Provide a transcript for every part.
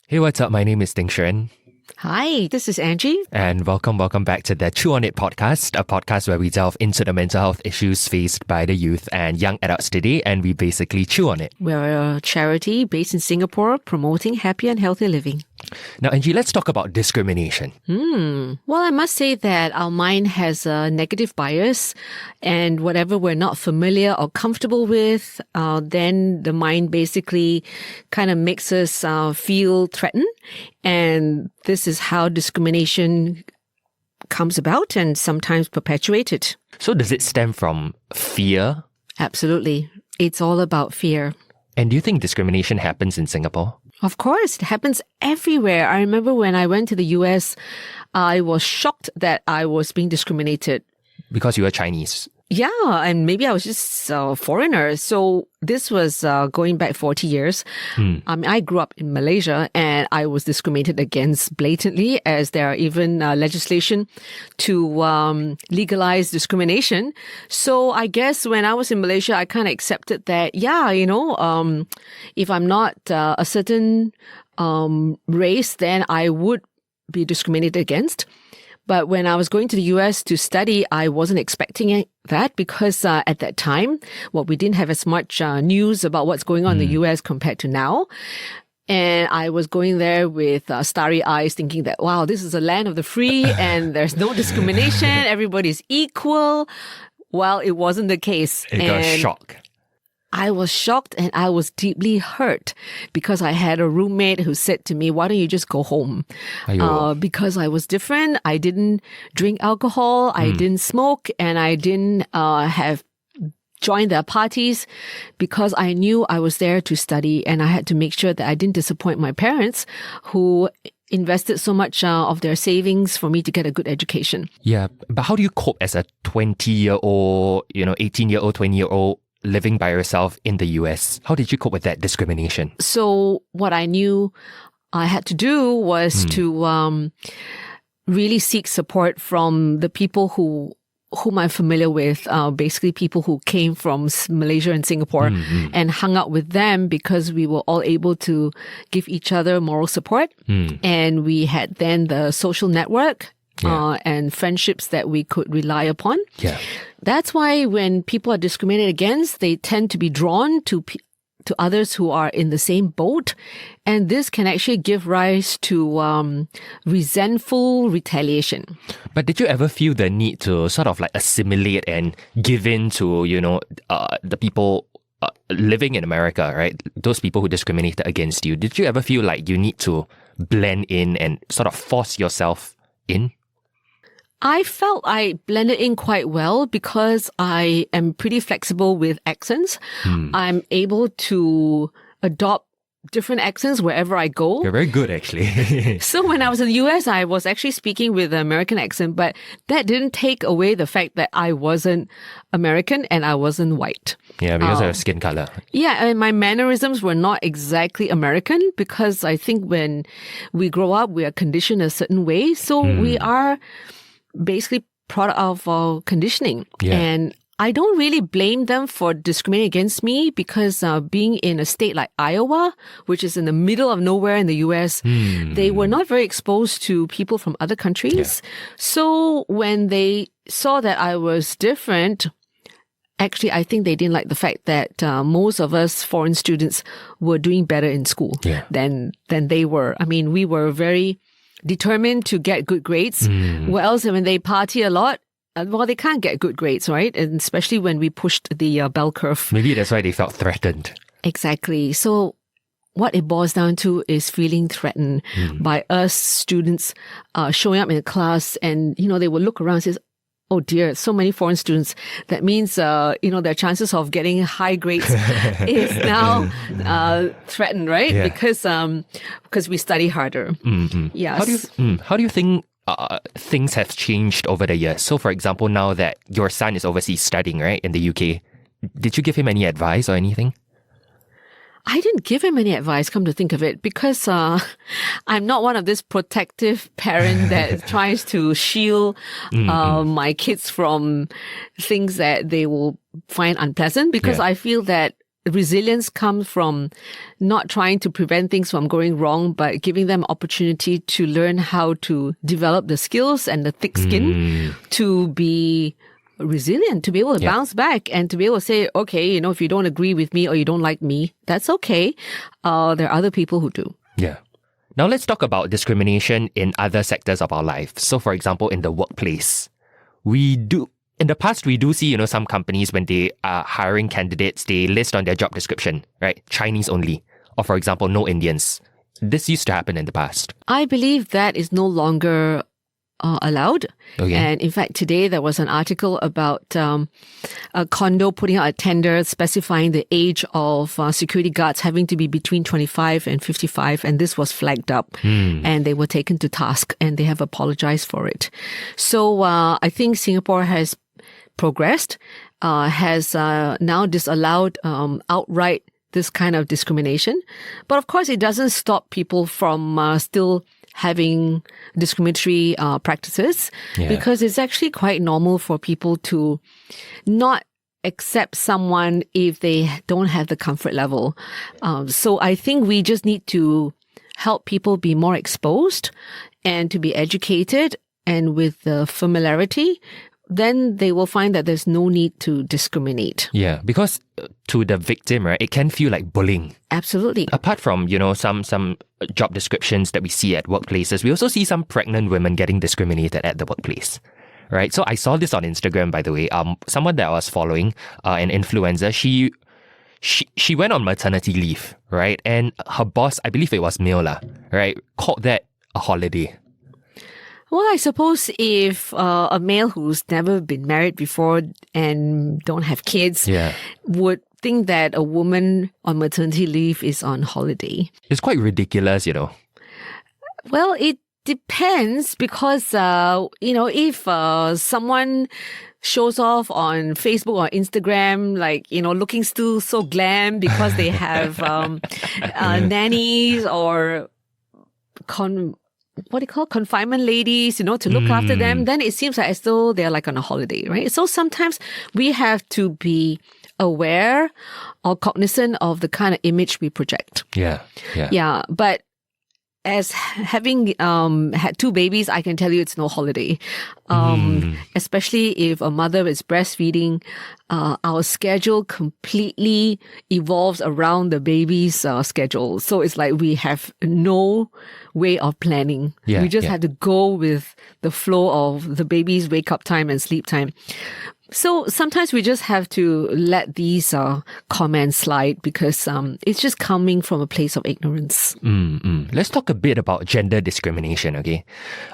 Hey, what's up? My name is Xuan. Hi, this is Angie. And welcome back to the Chewonit podcast, a podcast where we delve into the mental health issues faced by the youth and young adults today, and we basically chew on it. We're a charity based in Singapore promoting happy and healthy living. Now, Angie, let's talk about discrimination. Well, I must say that our mind has a negative bias, and whatever we're not familiar or comfortable with, then the mind basically kind of makes us feel threatened. And this is how discrimination comes about and sometimes perpetuated. So does it stem from fear? Absolutely. It's all about fear. And do you think discrimination happens in Singapore? Of course, it happens everywhere. I remember when I went to the US, I was shocked that I was being discriminated. Because you are Chinese. Yeah, and maybe I was just a foreigner. So this was going back 40 years. I grew up in Malaysia and I was discriminated against blatantly, as there are even legislation to legalize discrimination. So I guess when I was in Malaysia, I kind of accepted that, if I'm not a certain race, then I would be discriminated against. But when I was going to the US to study, I wasn't expecting that because at that time, we didn't have as much news about what's going on in the US compared to now. And I was going there with starry eyes thinking that, wow, this is a land of the free and there's no discrimination. Everybody's equal. Well, it wasn't the case. It got a shock. I was shocked and I was deeply hurt because I had a roommate who said to me, why don't you just go home? Because I was different. I didn't drink alcohol. I didn't smoke, and I didn't have joined their parties because I knew I was there to study, and I had to make sure that I didn't disappoint my parents who invested so much of their savings for me to get a good education. Yeah, but how do you cope as a 20-year-old, 18-year-old, 20-year-old living by yourself in the US? How did you cope with that discrimination? So what I knew I had to do was to really seek support from the people whom I'm familiar with, basically people who came from Malaysia and Singapore, and hung out with them because we were all able to give each other moral support. And we had then the social network and friendships that we could rely upon. Yeah. That's why when people are discriminated against, they tend to be drawn to others who are in the same boat. And this can actually give rise to resentful retaliation. But did you ever feel the need to sort of like assimilate and give in to, the people living in America, right? Those people who discriminated against you. Did you ever feel like you need to blend in and sort of force yourself in? I felt I blended in quite well because I am pretty flexible with accents. I'm able to adopt different accents wherever I go. You're very good, actually. So when I was in the US, I was actually speaking with an American accent, but that didn't take away the fact that I wasn't American and I wasn't white. Yeah, because of your skin color. Yeah, and my mannerisms were not exactly American because I think when we grow up, we are conditioned a certain way. So we are basically product of our conditioning. Yeah. And I don't really blame them for discriminating against me because being in a state like Iowa, which is in the middle of nowhere in the US, they were not very exposed to people from other countries. Yeah. So when they saw that I was different, actually, I think they didn't like the fact that most of us foreign students were doing better in school than they were. I mean, we were very determined to get good grades. Whereas when they party a lot, they can't get good grades, right? And especially when we pushed the bell curve. Maybe that's why they felt threatened. Exactly. So what it boils down to is feeling threatened by us students showing up in the class, and, they will look around and say, oh dear, so many foreign students. That means, their chances of getting high grades is now threatened, right? Yeah. Because we study harder. Yes. How do you think things have changed over the years? So, for example, now that your son is overseas studying, right, in the UK, did you give him any advice or anything? I didn't give him any advice, come to think of it, because I'm not one of this protective parent that tries to shield my kids from things that they will find unpleasant, because I feel that resilience comes from not trying to prevent things from going wrong, but giving them opportunity to learn how to develop the skills and the thick skin to be resilient, to be able to bounce back and to be able to say, okay, if you don't agree with me or you don't like me, that's okay. There are other people who do. Yeah. Now let's talk about discrimination in other sectors of our life. So for example, in the workplace, in the past, we do see, some companies when they are hiring candidates, they list on their job description, right? Chinese only. Or for example, no Indians. This used to happen in the past. I believe that is no longer allowed. Okay. And in fact, today there was an article about a condo putting out a tender specifying the age of security guards having to be between 25 and 55. And this was flagged up and they were taken to task and they have apologized for it. So I think Singapore has progressed, has now disallowed outright this kind of discrimination. But of course, it doesn't stop people from still having discriminatory practices because it's actually quite normal for people to not accept someone if they don't have the comfort level. So I think we just need to help people be more exposed and to be educated, and with the familiarity, then they will find that there's no need to discriminate. Yeah, because to the victim, right, it can feel like bullying. Absolutely. Apart from, some job descriptions that we see at workplaces, we also see some pregnant women getting discriminated at the workplace, right? So I saw this on Instagram, by the way. Someone that I was following, an influencer, she went on maternity leave, right? And her boss, I believe it was male, right, called that a holiday. Well, I suppose if a male who's never been married before and don't have kids would think that a woman on maternity leave is on holiday. It's quite ridiculous, Well, it depends because, if someone shows off on Facebook or Instagram, like, looking still so glam because they have nannies or confinement ladies, to look after them, then it seems like as though they're like on a holiday, right? So sometimes we have to be aware or cognizant of the kind of image we project. Yeah. But as having had 2 babies, I can tell you it's no holiday. Especially if a mother is breastfeeding, our schedule completely evolves around the baby's schedule. So it's like we have no way of planning. We just have to go with the flow of the baby's wake up time and sleep time. So sometimes we just have to let these comments slide because it's just coming from a place of ignorance. Let's talk a bit about gender discrimination, okay?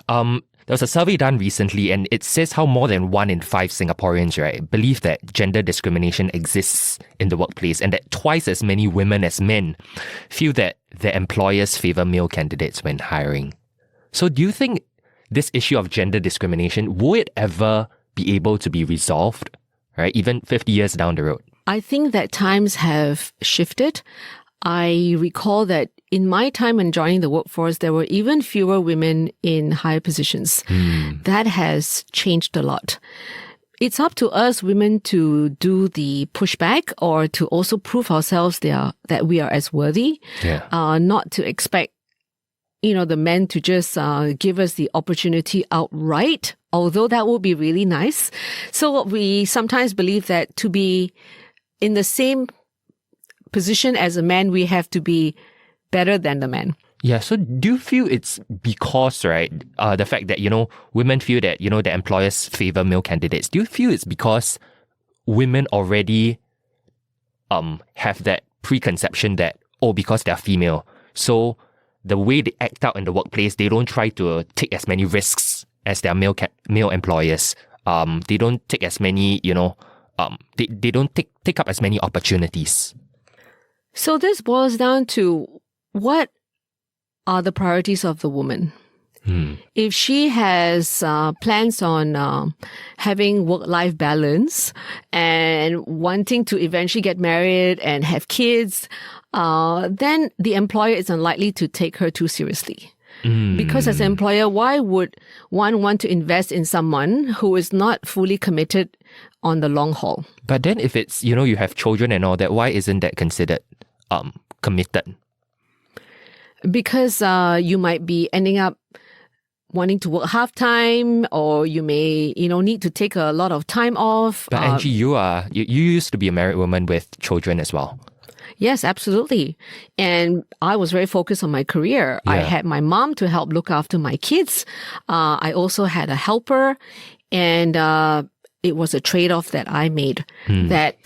There was a survey done recently and it says how more than 1 in 5 Singaporeans, right, believe that gender discrimination exists in the workplace and that twice as many women as men feel that their employers favor male candidates when hiring. So do you think this issue of gender discrimination, will it ever be able to be resolved, right, even 50 years down the road? I think that times have shifted. I recall that in my time in joining the workforce, there were even fewer women in higher positions. That has changed a lot. It's up to us women to do the pushback or to also prove ourselves that we are as worthy, not to expect the men to just give us the opportunity outright, although that would be really nice. So we sometimes believe that to be in the same position as a man, we have to be better than the man. Yeah, so do you feel it's because, right, the fact that, women feel that, the employers favor male candidates, do you feel it's because women already have that preconception that, because they're female, so the way they act out in the workplace, they don't try to take as many risks as their male employers. They don't take as many, they don't take up as many opportunities. So this boils down to what are the priorities of the woman? If she has plans on having work-life balance and wanting to eventually get married and have kids, then the employer is unlikely to take her too seriously. Because as an employer, why would one want to invest in someone who is not fully committed on the long haul? But then if it's, you have children and all that, why isn't that considered committed? Because you might be ending up wanting to work half-time, or you may, need to take a lot of time off. But Angie, you used to be a married woman with children as well. Yes, absolutely. And I was very focused on my career. Yeah. I had my mom to help look after my kids. I also had a helper, and it was a trade-off that I made. That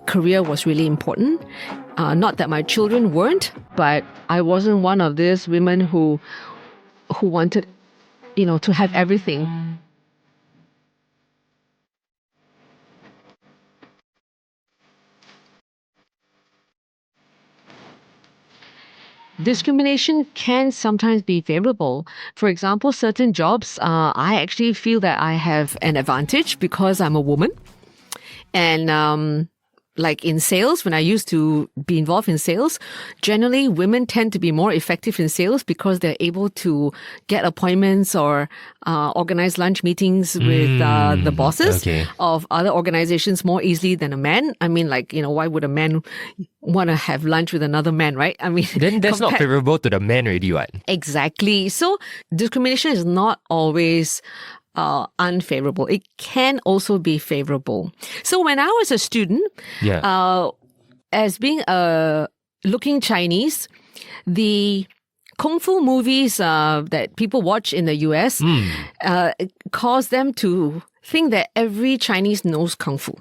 career was really important. Not that my children weren't, but I wasn't one of these women who wanted, to have everything. Discrimination can sometimes be favorable. For example, certain jobs, I actually feel that I have an advantage because I'm a woman. And like in sales, when I used to be involved in sales, generally women tend to be more effective in sales because they're able to get appointments or organize lunch meetings with the bosses of other organizations more easily than a man. I mean, why would a man want to have lunch with another man, right? I mean, then that's not favorable to the man already, right? Exactly. So discrimination is not always unfavorable. It can also be favorable. So when I was a student, as being a looking Chinese, the kung fu movies that people watch in the US cause them to think that every Chinese knows kung fu.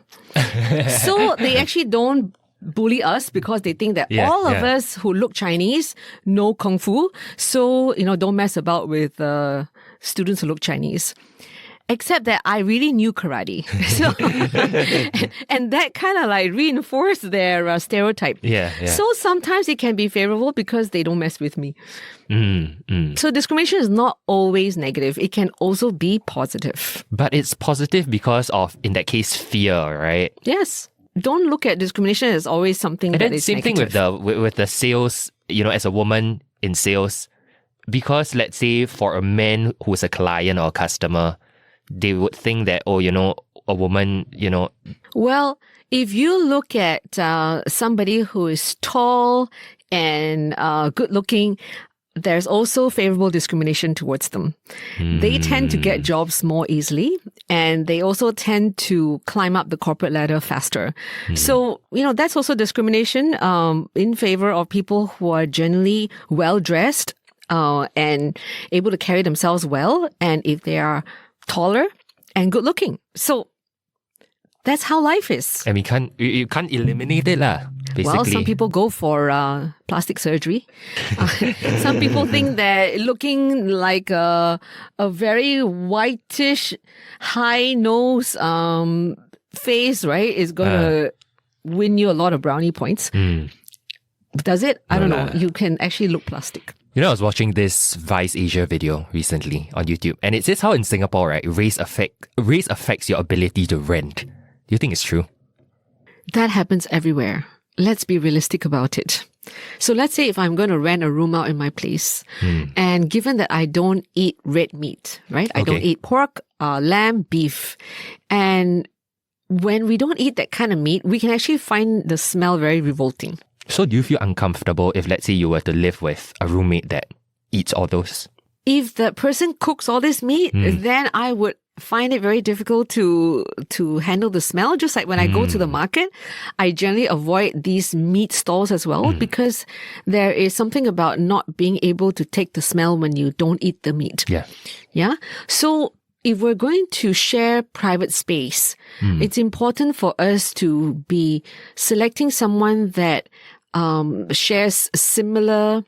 So they actually don't bully us because they think that all of us who look Chinese know kung fu. So, don't mess about with students who look Chinese. Except that I really knew karate. So, and that kind of reinforced their stereotype. So sometimes it can be favorable because they don't mess with me. So discrimination is not always negative. It can also be positive. But it's positive because of, in that case, fear, right? Yes. Don't look at discrimination as always something that is same negative. thing with the sales, as a woman in sales, because let's say for a man who's a client or a customer, they would think that, a woman, Well, if you look at somebody who is tall and good looking, there's also favorable discrimination towards them. They tend to get jobs more easily, and they also tend to climb up the corporate ladder faster. So, that's also discrimination in favor of people who are generally well-dressed and able to carry themselves well, and if they are taller and good looking. So that's how life is. And you can't eliminate it basically. Well, some people go for plastic surgery. Some people think that looking like a very whitish, high nose face, right, is going to win you a lot of brownie points. Does it? I don't know. You can actually look plastic. I was watching this Vice Asia video recently on YouTube, and it says how in Singapore, right, race affects your ability to rent. Do you think it's true? That happens everywhere. Let's be realistic about it. So let's say if I'm going to rent a room out in my place, and given that I don't eat red meat, right? I don't eat pork, lamb, beef. And when we don't eat that kind of meat, we can actually find the smell very revolting. So do you feel uncomfortable if, let's say, you were to live with a roommate that eats all those? If the person cooks all this meat, then I would find it very difficult to handle the smell. Just like when I go to the market, I generally avoid these meat stalls as well because there is something about not being able to take the smell when you don't eat the meat. Yeah. So if we're going to share private space, it's important for us to be selecting someone that shares similar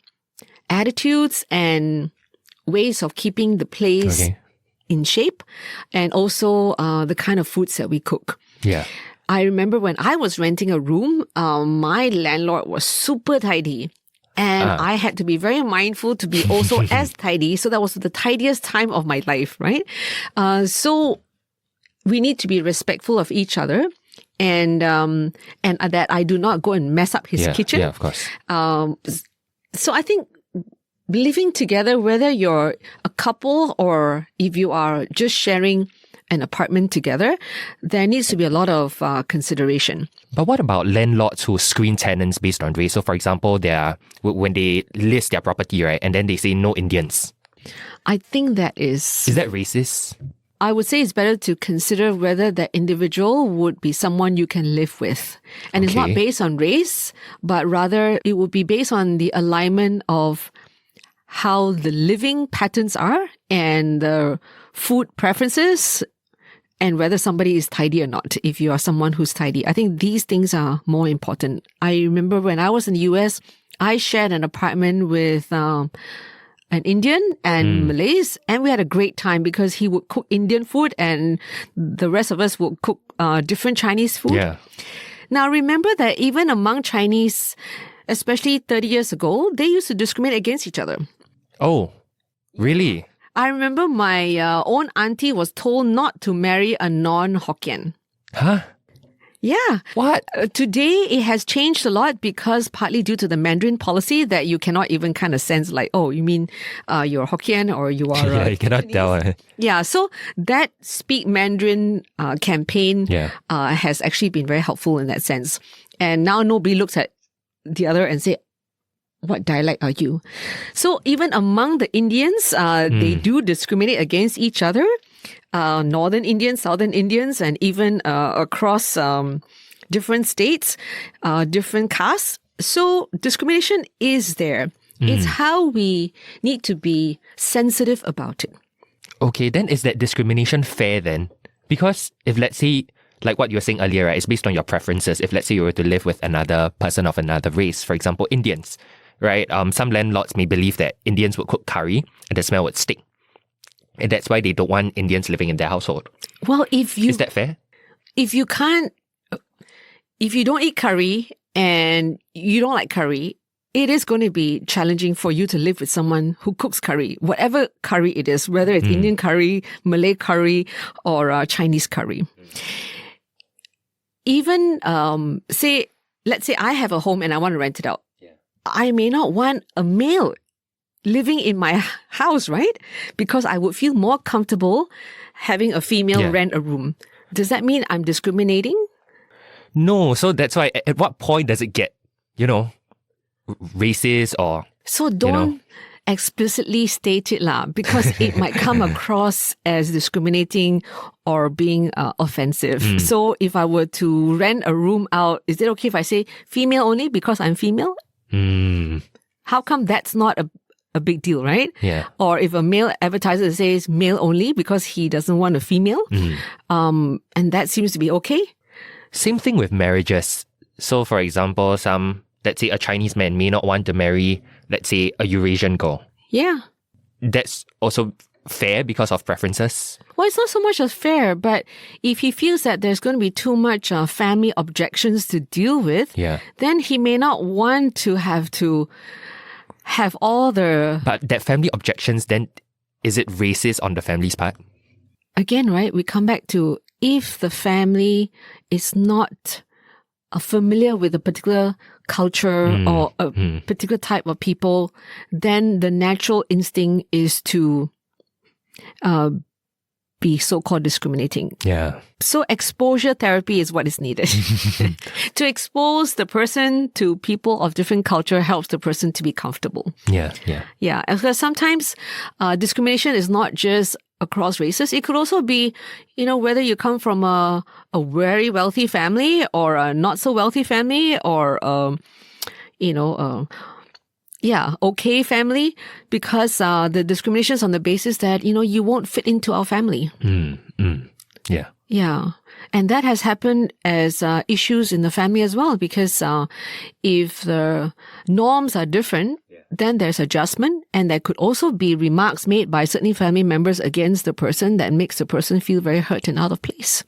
attitudes and ways of keeping the place in shape, and also the kind of foods that we cook. I remember when I was renting a room, my landlord was super tidy. And I had to be very mindful to be also as tidy. So that was the tidiest time of my life, right? So we need to be respectful of each other. And that I do not go and mess up his kitchen. Yeah, of course. So I think living together, whether you're a couple or if you are just sharing an apartment together, there needs to be a lot of consideration. But what about landlords who screen tenants based on race? So, for example, when they list their property, right, and then they say no Indians. I think that is... Is that racist? I would say it's better to consider whether that individual would be someone you can live with. And It's not based on race, but rather it would be based on the alignment of how the living patterns are and the food preferences and whether somebody is tidy or not, if you are someone who's tidy. I think these things are more important. I remember when I was in the US, I shared an apartment with an Indian and Malays, and we had a great time because he would cook Indian food and the rest of us would cook different Chinese food. Yeah. Now, remember that even among Chinese, especially 30 years ago, they used to discriminate against each other. Oh, really? I remember my own auntie was told not to marry a non-Hokkien. Huh? Yeah. What? Today, it has changed a lot because partly due to the Mandarin policy that you cannot even kind of sense like, oh, you mean you're Hokkien or you are... yeah, you cannot tell. Yeah, so that Speak Mandarin campaign has actually been very helpful in that sense. And now nobody looks at the other and say, what dialect are you? So even among the Indians, they do discriminate against each other. Northern Indians, Southern Indians, and even across different states, different castes. So discrimination is there. It's how we need to be sensitive about it. Okay, then is that discrimination fair then? Because if let's say, like what you were saying earlier, right, it's based on your preferences. If let's say you were to live with another person of another race, for example, Indians, right? Some landlords may believe that Indians would cook curry and the smell would stink. And that's why they don't want Indians living in their household. Well, is that fair? If you don't eat curry and you don't like curry, it is going to be challenging for you to live with someone who cooks curry, whatever curry it is, whether it's Indian curry, Malay curry, or Chinese curry. Even, let's say I have a home and I want to rent it out. Yeah. I may not want a male living in my house, right? Because I would feel more comfortable having a female rent a room. Does that mean I'm discriminating? No. So that's why, at what point does it get, racist or... So don't explicitly state it because it might come across as discriminating or being offensive. So if I were to rent a room out, is it okay if I say female only because I'm female? How come that's not a big deal, right? Yeah. Or if a male advertiser says male only because he doesn't want a female, and that seems to be okay. Same thing with marriages. So for example, let's say a Chinese man may not want to marry, let's say, a Eurasian girl. Yeah. That's also fair because of preferences? Well, it's not so much as fair, but if he feels that there's going to be too much family objections to deal with, then he may not want to have all the... But that family objections, then, is it racist on the family's part? Again, right, we come back to if the family is not familiar with a particular culture or a particular type of people, then the natural instinct is to be so-called discriminating. Yeah. So exposure therapy is what is needed. To expose the person to people of different culture helps the person to be comfortable. Yeah. Yeah, because sometimes discrimination is not just across races. It could also be, whether you come from a very wealthy family or a not so wealthy family or, okay family, because the discrimination is on the basis that, you won't fit into our family. Yeah. Yeah. And that has happened as issues in the family as well, because if the norms are different, then there's adjustment, and there could also be remarks made by certain family members against the person that makes the person feel very hurt and out of place.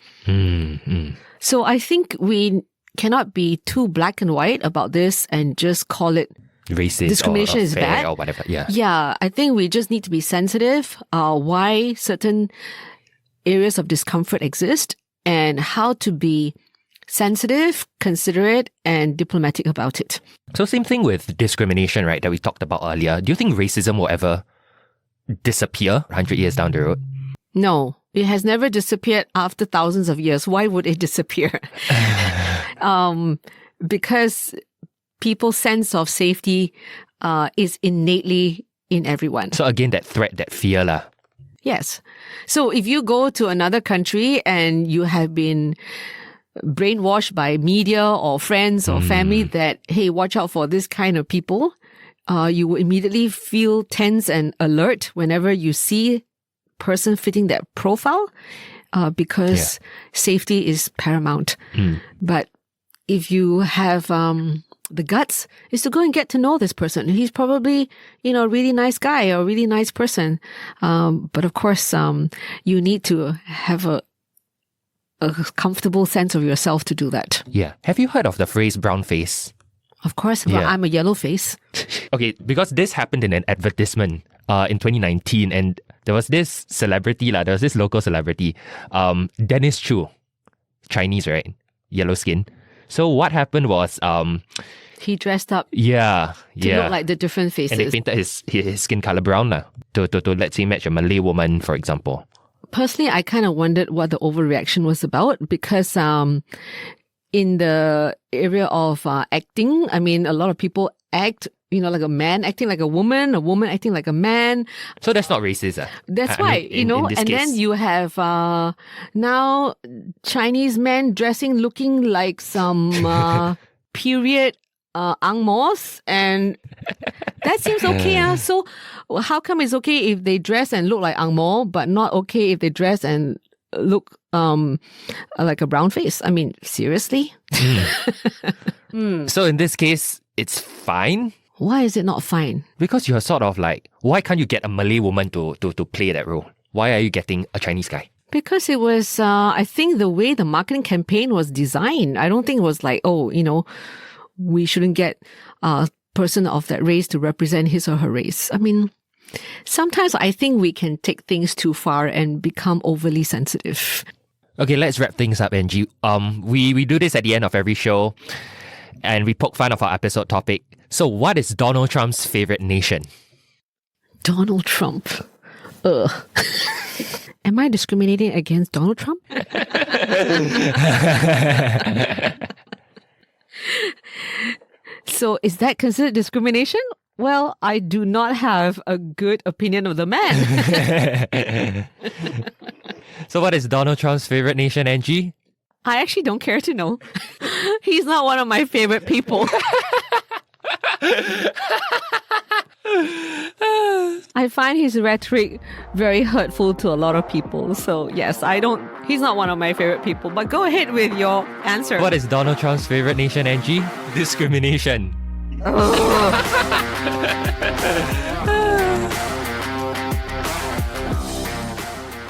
So I think we cannot be too black and white about this and just call it racist. Discrimination or is bad or whatever. Yeah. Yeah, I think we just need to be sensitive why certain areas of discomfort exist and how to be sensitive, considerate, and diplomatic about it. So same thing with discrimination, right, that we talked about earlier. Do you think racism will ever disappear 100 years down the road? No, it has never disappeared after thousands of years. Why would it disappear? Because people's sense of safety is innately in everyone. So again, that threat, that fear lah. Yes. So if you go to another country and you have been brainwashed by media or friends or family that, hey, watch out for this kind of people, you will immediately feel tense and alert whenever you see person fitting that profile, because safety is paramount. But if you have the guts, is to go and get to know this person. He's probably, a really nice guy or a really nice person. But of course, you need to have a comfortable sense of yourself to do that. Yeah. Have you heard of the phrase brown face? Of course, but I'm a yellow face. Okay, because this happened in an advertisement in 2019, and there was this celebrity, there was this local celebrity, Dennis Chu, Chinese, right? Yellow skin. So what happened was... he dressed up to look like the different faces. And they painted his skin color brown to let's say match a Malay woman, for example. Personally, I kind of wondered what the overreaction was about, because in the area of acting, I mean, a lot of people act, like a man acting like a woman acting like a man. So that's not racist. That's right, in this and case. Then you have now Chinese men looking like some period angmos, and that seems okay. So how come it's okay if they dress and look like angmo, but not okay if they dress and look like a brown face? I mean, seriously? So in this case, it's fine? Why is it not fine? Because you're sort of like, why can't you get a Malay woman to play that role? Why are you getting a Chinese guy? Because it was, I think the way the marketing campaign was designed, I don't think it was like, we shouldn't get a person of that race to represent his or her race. I mean, sometimes I think we can take things too far and become overly sensitive. Okay, let's wrap things up, Angie. We do this at the end of every show, and we poke fun of our episode topic. So what is Donald Trump's favorite nation? Donald Trump. Ugh. Am I discriminating against Donald Trump? So is that considered discrimination? Well, I do not have a good opinion of the man. So what is Donald Trump's favorite nation, Angie? I actually don't care to know. He's not one of my favorite people. I find his rhetoric very hurtful to a lot of people. So yes, he's not one of my favorite people. But go ahead with your answer. What is Donald Trump's favorite nation, Angie? Discrimination.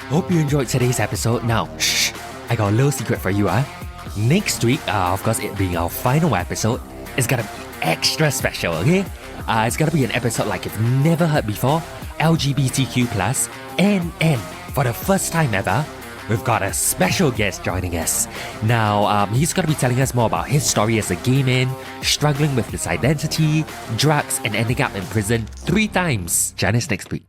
Hope you enjoyed today's episode. Now, shh, I got a little secret for you, Next week, of course, it being our final episode, it's gonna be extra special, okay? It's gonna be an episode like you've never heard before, LGBTQ+, and for the first time ever, we've got a special guest joining us. Now, he's gonna be telling us more about his story as a gay man, struggling with his identity, drugs, and ending up in prison 3 times. Join us next week.